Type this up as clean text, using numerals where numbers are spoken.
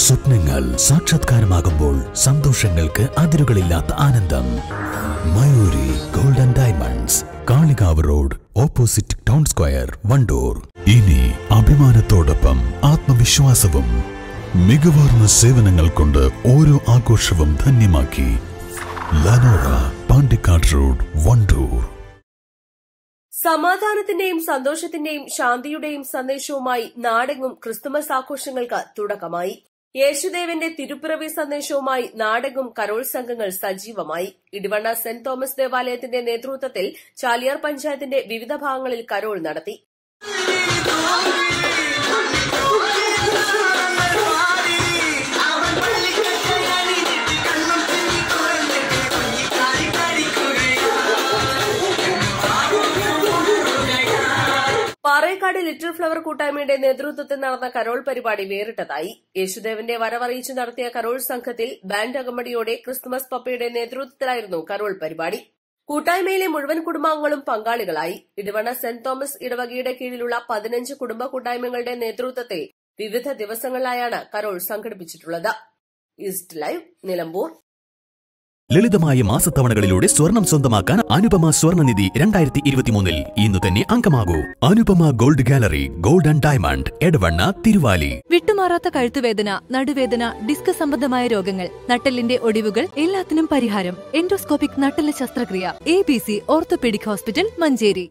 സ്വപ്നങ്ങൾ സാക്ഷാത്കാരമാകുമ്പോൾ സന്തോഷങ്ങൾക്ക് അതിരുകളില്ലാത്ത ആനന്ദം. Mayuri golden diamonds, Kalikavu road, opposite town square, Wandoor. ഇനി അഭിമാനത്തോടൊപ്പം ആത്മവിശ്വാസവും. മികവാർന്ന സേവനങ്ങൾ കൊണ്ട് ഓരോ ആഘോഷവും ധന്യമാക്കി. ലനോറ, പാണ്ടിക്കാട് റോഡ്, വണ്ടൂർ. സമാധാനത്തിന്റെയും സന്തോഷത്തിന്റെയും ശാന്തിയുടെയും സന്ദേശവുമായി നാടെങ്ങും ക്രിസ്തുമസ് ആഘോഷങ്ങൾക്ക് തുടക്കമായി. യേശുദേവന്റെ തിരുപ്പിറവി സന്ദേശവുമായി നാടെങ്ങും കരോൾ സംഘങ്ങൾ സജീവമായി. ഇടിവണ്ണ സെന്റ് തോമസ് ദേവാലയത്തിന്റെ നേതൃത്വത്തിൽ ചാലിയാർ പഞ്ചായത്തിന്റെ വിവിധ ഭാഗങ്ങളിൽ കരോൾ നടത്തി. പാറേക്കാട് ലിറ്റിൽ ഫ്ലവർ കൂട്ടായ്മയുടെ നേതൃത്വത്തിൽ നടന്ന കരോൾ പരിപാടി വേറിട്ടതായി. യേശുദേവന്റെ വരവറിയിച്ചു നടത്തിയ കരോൾ സംഘത്തിൽ ബാൻഡ് അകമ്പടിയോടെ ക്രിസ്തുമസ് പപ്പയുടെ നേതൃത്വത്തിലായിരുന്നു കരോൾ പരിപാടി. കൂട്ടായ്മയിലെ മുഴുവൻ കുടുംബാംഗങ്ങളും പങ്കാളികളായി. ഇടിവണ്ണ സെന്റ് തോമസ് ഇടവകയുടെ കീഴിലുള്ള 15 കുടുംബ കൂട്ടായ്മകളുടെ നേതൃത്വത്തിൽ വിവിധ ദിവസങ്ങളിലായാണ് കരോൾ സംഘടിപ്പിച്ചിട്ടുള്ളത്. East live, Nilambur. ലളിതമായ മാസത്തവണകളിലൂടെ സ്വർണം സ്വന്തമാക്കാൻ അനുപമ സ്വർണ്ണനിധി 2023 ഇന്ന് തന്നെ അംഗമാകൂ. Anupama gold gallery, gold and diamond, Edavanna, Thiruvali. വിട്ടുമാറാത്ത കഴുത്തുവേദന, നടുവേദന, ഡിസ്ക് സംബന്ധമായ രോഗങ്ങൾ, നട്ടെല്ലിന്റെ ഒടിവുകൾ, എല്ലാത്തിനും പരിഹാരം. എൻഡോസ്കോപ്പിക് നട്ടെല്ല് ശസ്ത്രക്രിയ. ABC orthopaedic hospital, Manjeri.